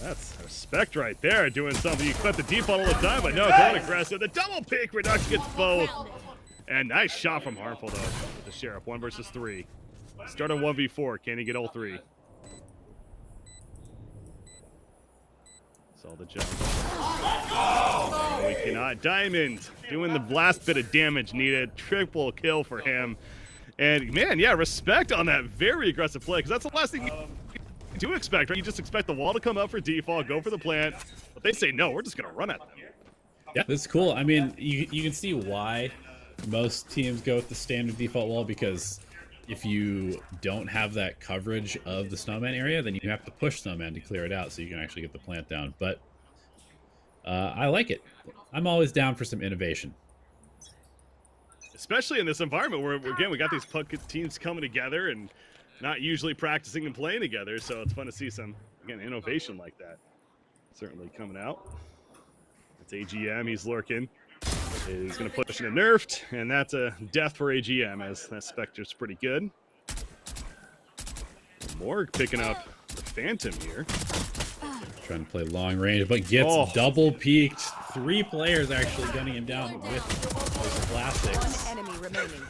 That's respect right there, doing something. You expect the default all the time, but no, going aggressive. The double pick reduction gets both. And nice shot from Harmful though. The Sheriff, 1 versus 3. Start on 1v4. Can he get all 3? Saw the jump. Oh, we cannot. Diamond doing the last bit of damage needed. Triple kill for him. And man, yeah, respect on that very aggressive play, because that's the last thing you do expect, right? You just expect the wall to come up for default, go for the plant. But they say, no, we're just going to run at them. Yeah, that's cool. I mean, you can see why most teams go with the standard default wall, because if you don't have that coverage of the snowman area, then you have to push snowman to clear it out so you can actually get the plant down. But I like it. I'm always down for some innovation. Especially in this environment where, again, we got these teams coming together and not usually practicing and playing together. So it's fun to see some, again, innovation like that. Certainly coming out. It's AGM. He's lurking. He's going to push into nerfed, and that's a death for AGM, as that Spectre's pretty good. Morg picking up the Phantom here. Trying to play long range, but gets double peeked. 3 players actually gunning him down with those classics. One enemy remaining.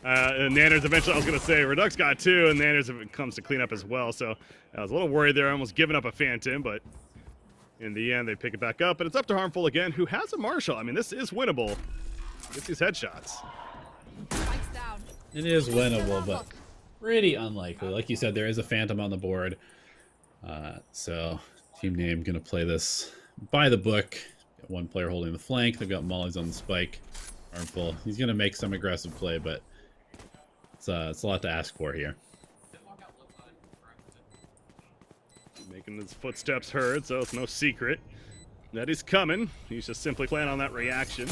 And Nanners eventually, I was going to say, Redux got 2, and Nanners comes to clean up as well. So I was a little worried there, almost giving up a Phantom, but in the end, they pick it back up. But it's up to Harmful again, who has a Marshall. I mean, this is winnable. Gets these headshots. It is winnable, but pretty unlikely. Like you said, there is a Phantom on the board. So Team Name going to play this by the book. Got 1 player holding the flank. They've got mollies on the spike. Harmful. He's going to make some aggressive play, but it's a lot to ask for here. Making his footsteps heard, so it's no secret that he's coming. He's just simply playing on that reaction.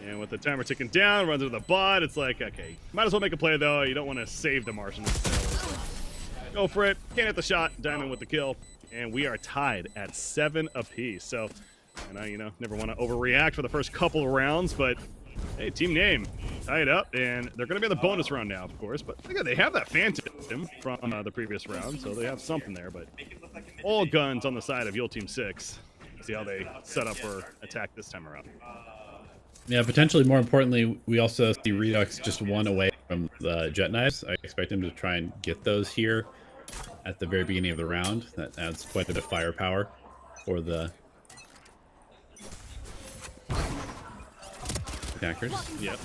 And with the timer ticking down, runs into the bot. It's like, okay, might as well make a play, though. You don't want to save the Martian. Go for it. Can't hit the shot. Diamond with the kill. And we are tied at 7 apiece. So, and I, never want to overreact for the first couple of rounds, but hey, Team Name tied up, and they're going to be on the bonus round now, of course. But again, they have that Phantom from the previous round, so they have something there. But all guns on the side of Juul Team 6. See how they set up for attack this time around. Yeah, potentially more importantly, we also see Redux just 1 away from the jet knives. I expect him to try and get those here at the very beginning of the round. That adds quite a bit of firepower for the attackers. Yep.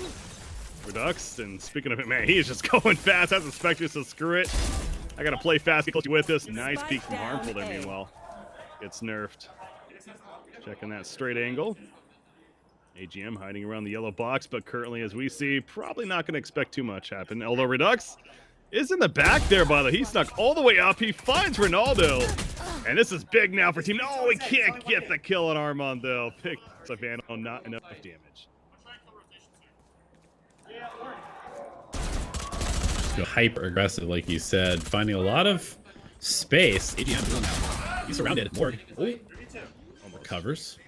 Redux, and speaking of it, man, he is just going fast. Has a Spectre, so screw it. I got to play fast, get close with this. Nice peek from Harmful there, meanwhile. Gets nerfed. Checking that straight angle. AGM hiding around the yellow box, but currently, as we see, probably not going to expect too much happen. Although Redux is in the back there, by the way. He snuck all the way up. He finds Ronaldo. And this is big now for Team. Oh, he can't get the kill on Armand, though. Picks up Vandal, not enough damage. Go hyper aggressive, like you said, finding a lot of space. AGM, he's surrounded. Morg recovers.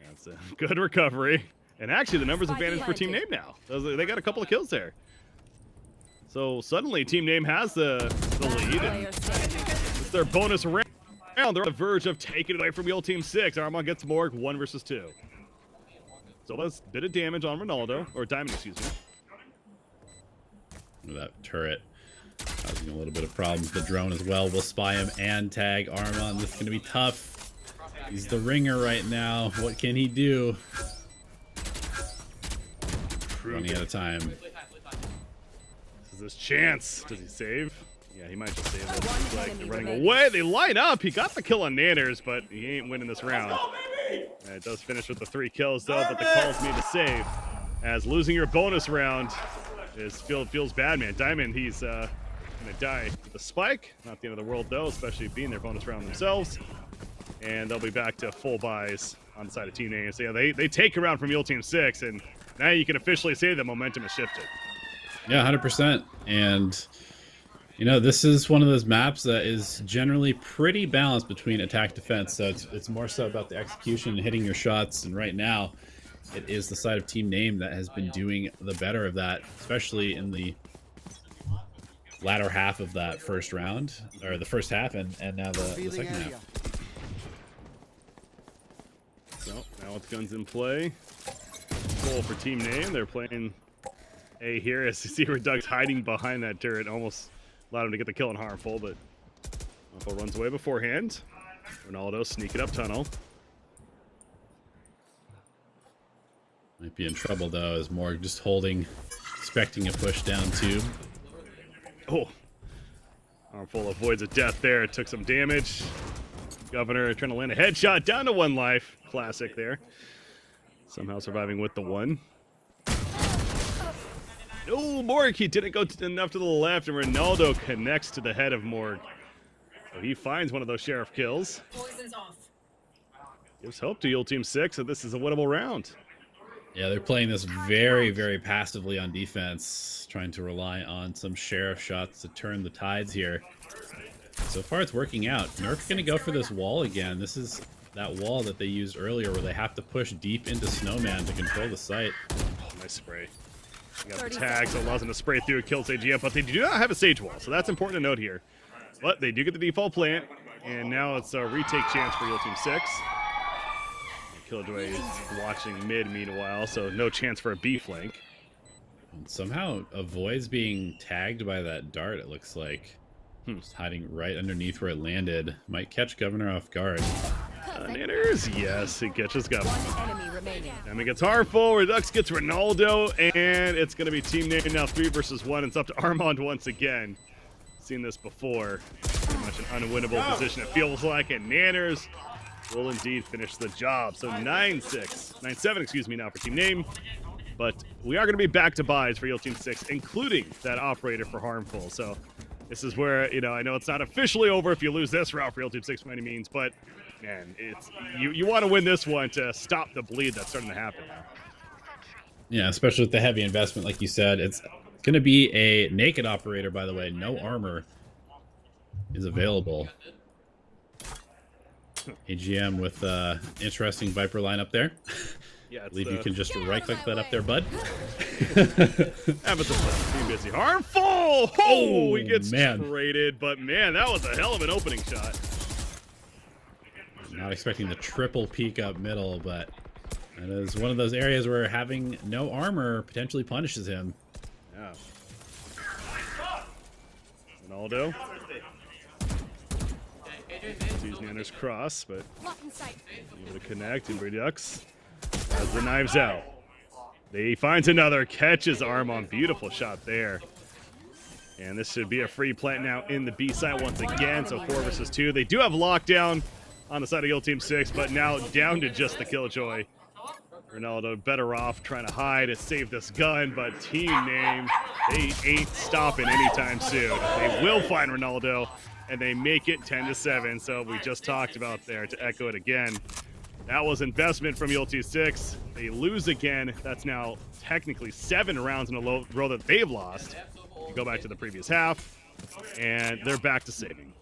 That's a good recovery. And actually, the numbers advantage for Team Name now. They got a couple of kills there. So suddenly, Team Name has the lead. And it's their bonus round. They're on the verge of taking it away from Juul Team 6. Armand gets Morg 1 versus 2. So that's a bit of damage on Ronaldo, or Diamond, excuse me. That turret causing a little bit of problems. The drone as well will spy him and tag Armand. This is going to be tough. He's the ringer right now. What can he do? Running out of time. This is his chance. Does he save? Yeah, he might just save it. Like, they're running away. They line up. He got the kill on Nanners, but he ain't winning this round. And it does finish with the 3 kills, though, but the calls me to save. As losing your bonus round feels bad, man. Diamond, he's gonna die with the spike. Not the end of the world, though, especially being their bonus round themselves. And they'll be back to full buys on the side of Team Name. So yeah, they take a round from Juul Team 6, and now you can officially say the momentum has shifted. Yeah, 100%. And this is one of those maps that is generally pretty balanced between attack defense. So it's more so about the execution and hitting your shots. And right now, it is the side of Team Name that has been doing the better of that, especially in the latter half of that first round, or the first half, and now the second half. So now with guns in play, goal for Team Name. They're playing A here as you see Redux hiding behind that turret. Almost allowed him to get the kill on Harmful, but Harmful runs away beforehand. Ronaldo sneaking up tunnel. Might be in trouble though, as Morg just holding, expecting a push down tube. Oh, Armful avoids a death there. It took some damage. Governor trying to land a headshot down to 1 life. Classic there. Somehow surviving with the 1. Oh, Morg, he didn't go enough to the left, and Ronaldo connects to the head of Morg. So he finds one of those sheriff kills. Poison's off. Gives hope to Yule Team 6 that this is a winnable round. Yeah, they're playing this very, very passively on defense, trying to rely on some sheriff shots to turn the tides here. So far, it's working out. Nerf's going to go for this wall again. This is that wall that they used earlier where they have to push deep into Snowman to control the site. Oh, nice spray. You got the tag, so it allows them to spray through. It kills AGM, but they do not have a sage wall, so that's important to note here. But they do get the default plant, and now it's a retake chance for Yule Team 6. Killjoy is watching mid meanwhile, so no chance for a B flank. And somehow avoids being tagged by that dart, it looks like. Just hiding right underneath where it landed. Might catch Governor off guard. Nanners, yes, he catches Governor. One enemy remaining. And it gets Harmful, Redux gets Ronaldo, and it's going to be team name now 3 versus 1. It's up to Armand once again. Seen this before. Pretty much an unwinnable position, it feels like, and Nanners will indeed finish the job. So 9-7, excuse me, now for team name. But we are going to be back to buys for Yule Team 6, including that operator for Harmful. So this is where, you know, I know it's not officially over if you lose this route for Yule Team 6 by any means, but man, it's you want to win this one to stop the bleed that's starting to happen now. Yeah, especially with the heavy investment, like you said. It's going to be a naked operator, by the way. No armor is available. AGM with interesting Viper lineup there. Yeah, I believe you can just right-click that up there, bud. Too busy. Harmful! Oh, he gets man. traded, but man, that was a hell of an opening shot. Not expecting the triple peek up middle, but it is one of those areas where having no armor potentially punishes him. Yeah. Ronaldo. Sees Nanner's cross, but Blocking sight. able to connect, and Redux has the knives out. He finds another, catches Armand. Beautiful shot there. And this should be a free plant now in the B side once again. So 4 versus 2. They do have lockdown on the side of Yule Team 6, but now down to just the Killjoy. Ronaldo better off trying to hide and save this gun, but team name, they ain't stopping anytime soon. They will find Ronaldo, and they make it 10-7. So we just talked about there, to echo it again. That was investment from Yule Team 6. They lose again. That's now technically 7 rounds in a row that they've lost. You go back to the previous half, and they're back to saving.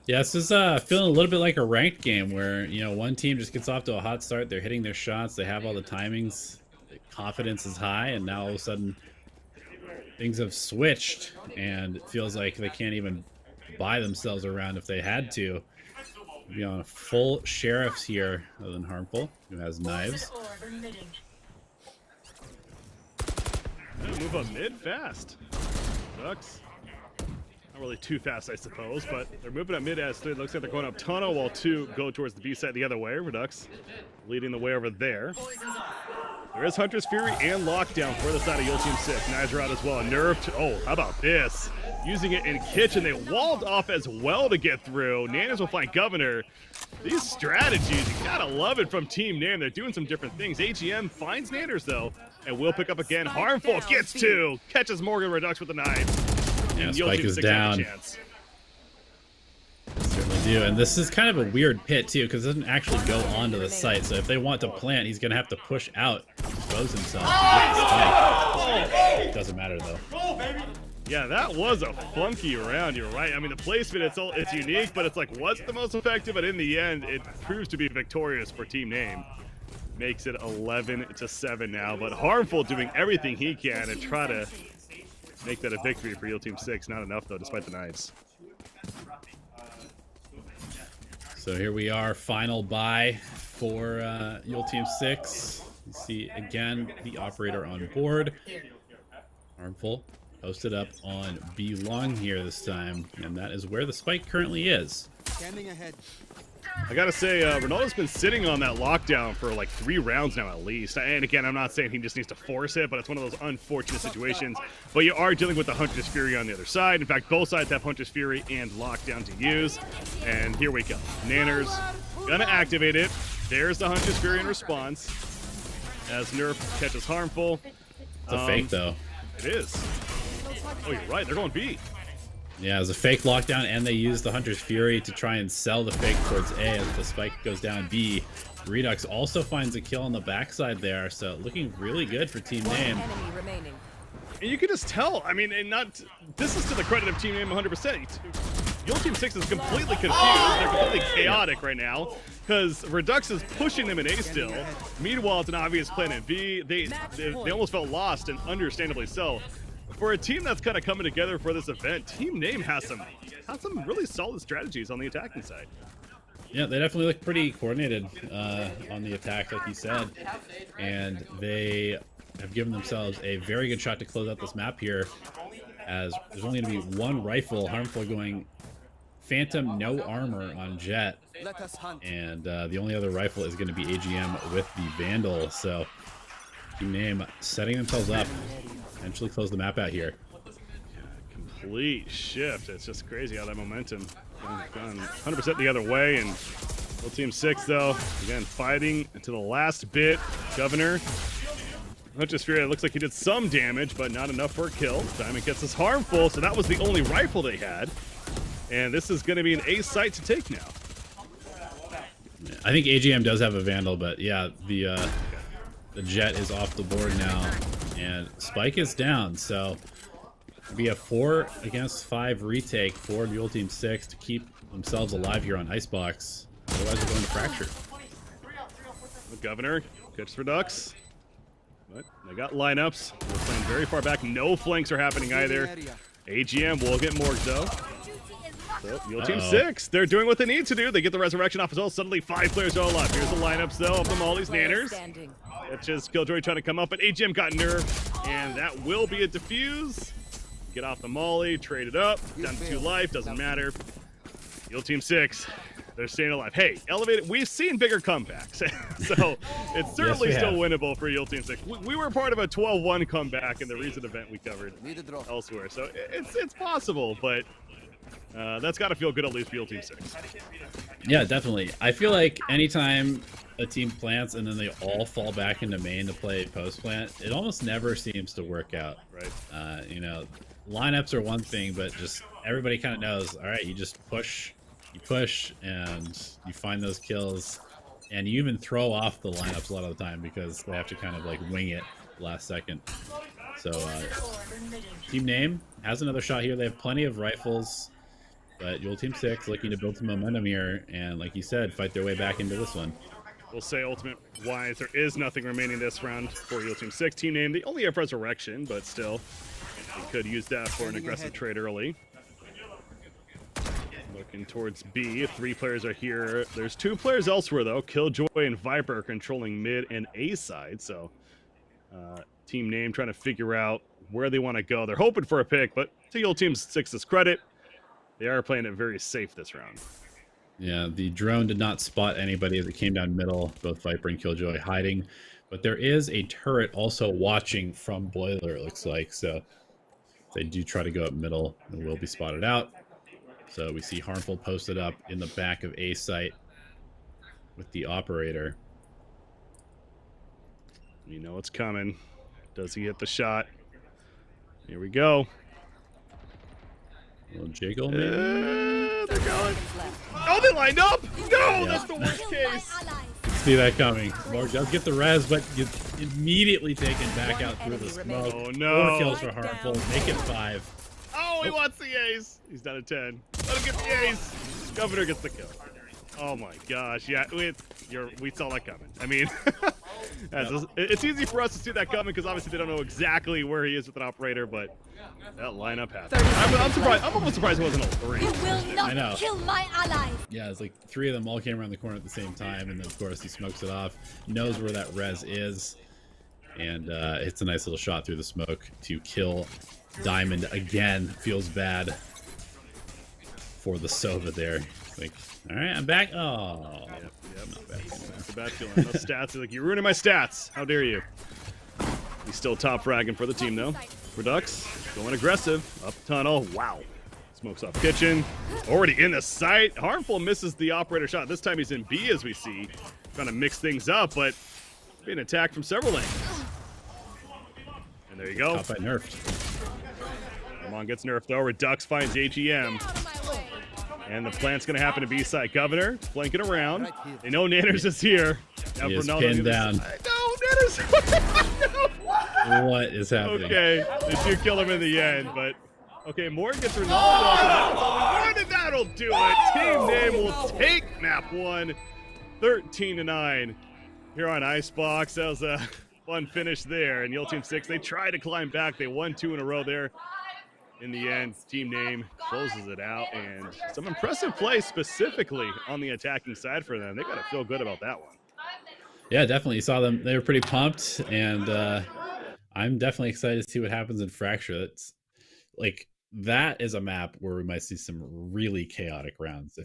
Yeah, this is feeling a little bit like a ranked game where, you know, one team just gets off to a hot start. They're hitting their shots. They have all the timings. The confidence is high, and now all of a sudden things have switched, and it feels like they can't even buy themselves around if they had to. Be on full sheriffs here, other than Harmful, who has knives. Move up mid fast. Ducks. Not really too fast, I suppose, but they're moving up mid as 3. Looks like they're going up tunnel while 2 go towards the B side the other way. Redux leading the way over there. There is Hunter's Fury and Lockdown for the side of Yule Team 6. Knives are out as well. Nerfed. Oh, how about this? Using it in kitchen. They walled off as well to get through. Nanners will find Governor. These strategies, you gotta love it from Team Name. They're doing some different things. AGM finds Nanners though, and will pick up again. Harmful gets 2. Catches Morgan Redux with the knife. Yeah, Yule Spike Team is 6 have a down. chance. Certainly do. And this is kind of a weird pit too, because it doesn't actually go onto the site. So if they want to plant, he's going to have to push out, expose himself to get the spike. Doesn't matter though. Yeah, that was a funky round. You're right. I mean, the placement, it's unique, but it's like, what's the most effective? But in the end, it proves to be victorious for Team Name. Makes it 11-7 now. But Harmful doing everything he can to try to make that a victory for Yule Team 6. Not enough, though, despite the knives. So here we are, final buy for Yule Team 6. You see, again, the operator on board. Harmful posted up on B long here this time, and that is where the spike currently is. Standing ahead. I gotta say, Ronaldo's been sitting on that lockdown for like 3 rounds now at least. And again, I'm not saying he just needs to force it, but it's one of those unfortunate situations. But you are dealing with the Hunter's Fury on the other side. In fact, both sides have Hunter's Fury and lockdown to use. And here we go. Nanners gonna activate it. There's the Hunter's Fury in response as Nerf catches harmful. It's a fake though. It is. Oh, you're right. They're going B. Yeah, it was a fake lockdown, and they used the Hunter's Fury to try and sell the fake towards A as the spike goes down B. Redux also finds a kill on the backside there, so looking really good for Team Name. Enemy remaining. And you can just tell. I mean, and not. This is to the credit of Team Name 100%. Your Team 6 is completely confused. They're completely chaotic right now because Redux is pushing them in A still. Meanwhile, it's an obvious plan in B. They almost felt lost, and understandably so. For a team that's kind of coming together for this event, Team Name has some really solid strategies on the attacking side. Yeah, they definitely look pretty coordinated on the attack, like you said, and they have given themselves a very good shot to close out this map here, as there's only going to be one rifle. Harmful going Phantom, no armor on Jet, Let us hunt. and the only other rifle is going to be AGM with the Vandal. So Team Name setting themselves up. Eventually close the map out here. Complete shift. It's just crazy how that momentum gone 100% the other way. And Real Team 6, though, again, fighting to the last bit. Governor. Hunter's Fury, it looks like he did some damage, but not enough for a kill. Diamond gets us harmful, so that was the only rifle they had. And this is going to be an A site to take now. I think AGM does have a Vandal, but yeah, the Jet is off the board now. And Spike is down, so it'll be a 4 against 5 retake for Dual Team 6 to keep themselves alive here on Icebox. Otherwise, they're going to fracture. The Governor catches Redux. But they got lineups. They're playing very far back. No flanks are happening either. AGM will get morged though. So, Dual Team 6, they're doing what they need to do. They get the resurrection off as well. Suddenly 5 players are all up. Here's the lineups though of them all these nanners. It's just Killjoy trying to come up, but AGM got nerfed, and that will be a defuse. Get off the molly, trade it up, down to 2 life, doesn't matter. Dual Team 6, they're staying alive. Hey, elevated, we've seen bigger comebacks, so it's certainly still winnable for Dual Team 6. We were part of a 12-1 comeback in the recent event we covered elsewhere, so it's possible, but that's got to feel good at least for Dual Team 6. Yeah, definitely. I feel like anytime a team plants and then they all fall back into main to play post plant, it almost never seems to work out. Right. You know, lineups are one thing, but just everybody kind of knows, all right, you just push, and you find those kills, and you even throw off the lineups a lot of the time because they have to kind of like wing it last second. So Team Name has another shot here. They have plenty of rifles, but Dual Team 6 looking to build some momentum here, and like you said, fight their way back into this one. We'll say ultimate-wise, there is nothing remaining this round for Dual Team 6. Team Name, they only have Resurrection, but still, they could use that for an aggressive trade early. Looking towards B, 3 players are here. There's 2 players elsewhere, though. Killjoy and Viper controlling mid and A side, so Team Name trying to figure out where they want to go. They're hoping for a pick, but to Dual Team 6's credit, they are playing it very safe this round. Yeah, the drone did not spot anybody as it came down middle, both Viper and Killjoy hiding. But there is a turret also watching from Boiler, it looks like. So if they do try to go up middle, it will be spotted out. So we see Harmful posted up in the back of A site with the operator. You know it's coming. Does he hit the shot? Here we go. A little jiggle, maybe? They're going. Oh, they lined up! No, that's the worst case. See that coming. Morg does get the res, but gets immediately taken back out through the smoke. Oh, no. 4 kills for Harmful. Make it 5. Oh, he wants the ace. He's down to 10. Let him get the ace. Governor gets the kill. Oh my gosh, yeah, we saw that coming. I mean, it's easy for us to see that coming because obviously they don't know exactly where he is with an operator, but that lineup happened. I'm surprised. I'm almost surprised it wasn't all 3. You will I know. not kill my allies. Yeah, it's like 3 of them all came around the corner at the same time, and then of course he smokes it off, knows where that res is, and it's a nice little shot through the smoke to kill Diamond again feels bad for the Sova there. Like, all right, I'm back. Oh, Yep. not bad. It's a bad feeling. No stats. Like, you're ruining my stats. How dare you? He's still top fragging for the team, though. Redux going aggressive. Up tunnel. Wow. Smokes off kitchen. Already in the site. Harmful misses the operator shot. This time he's in B, as we see. Trying to mix things up, but being attacked from several lanes. And there you go. Top by nerfed. Ramon gets nerfed, though. Redux finds AGM. And the plant's going to happen to B-side. Governor flanking around. They know Nanners is here. He is pinned down. No, Nanners. No. What is happening? Okay, they do kill him in the end, but okay, Morgan gets Ronaldo. So that's all we wanted. That'll do it. Team Name will take map 1, 13-9 here on Icebox. That was a fun finish there. And Yell Team 6, they tried to climb back. They won 2 in a row there. In the end, Team Name closes it out, and some impressive play specifically on the attacking side for them. They got to feel good about that one. Yeah, definitely. You saw them. They were pretty pumped, and I'm definitely excited to see what happens in Fracture. That's like, that is a map where we might see some really chaotic rounds.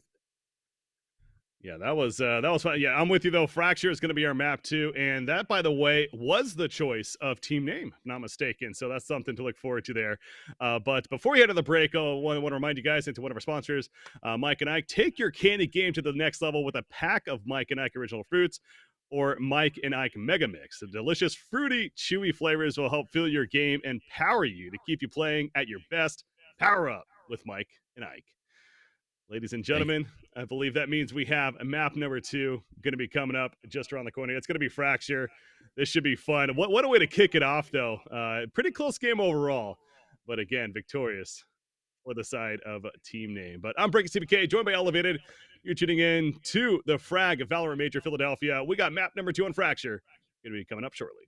Yeah, that was fun. Yeah, I'm with you though. Fracture is going to be our map 2, and that, by the way, was the choice of Team Name, if not mistaken. So that's something to look forward to there. But before we head to the break, I want to remind you guys into one of our sponsors, Mike and Ike. Take your candy game to the next level with a pack of Mike and Ike original fruits, or Mike and Ike Mega Mix. The delicious, fruity, chewy flavors will help fill your game and power you to keep you playing at your best. Power up with Mike and Ike. Ladies and gentlemen, I believe that means we have a map number 2 going to be coming up just around the corner. It's going to be Fracture. This should be fun. What a way to kick it off, though. Pretty close game overall. But again, victorious for the side of Team Name. But I'm Breaking CBK, joined by Elevated. You're tuning in to the Frag VALORANT Major Philadelphia. We got map number 2 on Fracture. Going to be coming up shortly.